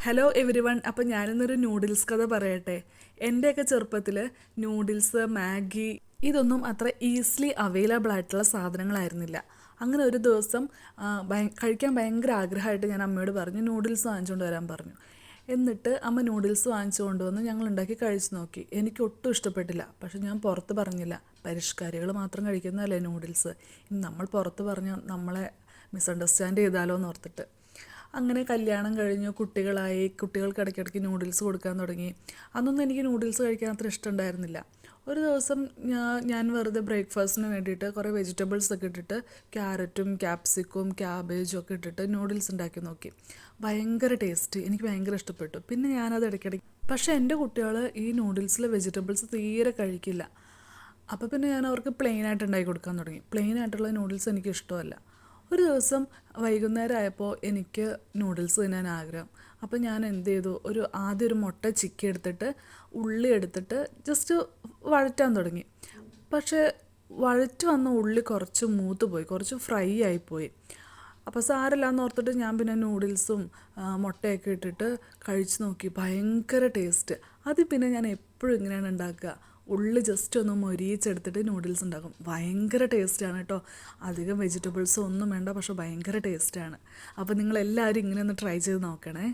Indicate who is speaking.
Speaker 1: Hello every one. അപ്പം ഞാനിന്നൊരു noodles കഥ പറയട്ടെ. എൻ്റെയൊക്കെ ചെറുപ്പത്തിൽ നൂഡിൽസ്, മാഗി ഇതൊന്നും അത്ര ഈസിലി അവൈലബിൾ ആയിട്ടുള്ള സാധനങ്ങളായിരുന്നില്ല. അങ്ങനെ ഒരു ദിവസം കഴിക്കാൻ ഭയങ്കര ആഗ്രഹമായിട്ട് ഞാൻ അമ്മയോട് പറഞ്ഞു നൂഡിൽസ് വാങ്ങിച്ചുകൊണ്ട് വരാൻ പറഞ്ഞു. എന്നിട്ട് അമ്മ നൂഡിൽസ് വാങ്ങിച്ചു കൊണ്ടുവന്ന് ഞങ്ങൾ ഉണ്ടാക്കി കഴിച്ചു നോക്കി. എനിക്ക് ഒട്ടും ഇഷ്ടപ്പെട്ടില്ല. പക്ഷെ ഞാൻ പുറത്ത് പറഞ്ഞില്ല. പരിഷ്കാരികൾ മാത്രം കഴിക്കുന്നതല്ലേ നൂഡിൽസ്. നമ്മൾ പുറത്ത് പറഞ്ഞാൽ നമ്മളെ മിസ്അണ്ടർസ്റ്റാൻഡ് ചെയ്താലോ എന്ന് ഓർത്തിട്ട് അങ്ങനെ കല്യാണം കഴിഞ്ഞു, കുട്ടികളായി. കുട്ടികൾക്ക് ഇടയ്ക്കിടയ്ക്ക് നൂഡിൽസ് കൊടുക്കാൻ തുടങ്ങി. അന്നൊന്നും എനിക്ക് നൂഡിൽസ് കഴിക്കാൻ അത്ര ഇഷ്ടമുണ്ടായിരുന്നില്ല. ഒരു ദിവസം ഞാൻ വെറുതെ ബ്രേക്ക്ഫാസ്റ്റിന് വേണ്ടിയിട്ട് കുറേ വെജിറ്റബിൾസ് ഒക്കെ ഇട്ടിട്ട് ക്യാരറ്റും ക്യാപ്സിക്കും ക്യാബേജും ഒക്കെ ഇട്ടിട്ട് നൂഡിൽസ് ഉണ്ടാക്കി നോക്കി. ഭയങ്കര ടേസ്റ്റ്, എനിക്ക് ഭയങ്കര ഇഷ്ടപ്പെട്ടു. പിന്നെ ഞാനത് ഇടയ്ക്കിടയ്ക്ക് പക്ഷേ എൻ്റെ കുട്ടികൾ ഈ നൂഡിൽസിലെ വെജിറ്റബിൾസ് തീരെ കഴിക്കില്ല. അപ്പോൾ പിന്നെ ഞാൻ അവർക്ക് പ്ലെയിനായിട്ട് ഉണ്ടാക്കി കൊടുക്കാൻ തുടങ്ങി. പ്ലെയിനായിട്ടുള്ള നൂഡിൽസ് എനിക്ക് ഇഷ്ടമല്ല. ഒരു ദിവസം വൈകുന്നേരം ആയപ്പോൾ എനിക്ക് നൂഡിൽസ് തിന്നാൻ ആഗ്രഹം. അപ്പോൾ ഞാൻ എന്ത് ചെയ്തു, ആദ്യം ഒരു മുട്ട ചിക്കി എടുത്തിട്ട് ഉള്ളി എടുത്തിട്ട് ജസ്റ്റ് വഴറ്റാൻ തുടങ്ങി. പക്ഷേ വഴറ്റ് വന്ന ഉള്ളി കുറച്ച് മൂത്ത് പോയി, കുറച്ച് ഫ്രൈ ആയിപ്പോയി. അപ്പോൾ സാരമില്ലാന്ന് ഓർത്തിട്ട് ഞാൻ പിന്നെ നൂഡിൽസും മുട്ടയൊക്കെ ഇട്ടിട്ട് കഴിച്ച് നോക്കി. ഭയങ്കര ടേസ്റ്റ്. അതിൽ പിന്നെ ഞാൻ എപ്പോഴും ഇങ്ങനെയാണ് ഉണ്ടാക്കുക. ഉള്ളി ജസ്റ്റ് ഒന്ന് മൊരിയിച്ചെടുത്തിട്ട് നൂഡിൽസ് ഉണ്ടാക്കും. ഭയങ്കര ടേസ്റ്റാണ് കേട്ടോ. അധികം വെജിറ്റബിൾസ് ഒന്നും വേണ്ട, പക്ഷെ ഭയങ്കര ടേസ്റ്റാണ്. അപ്പോൾ നിങ്ങളെല്ലാവരും ഇങ്ങനെ ഒന്ന് ട്രൈ ചെയ്ത് നോക്കണേ.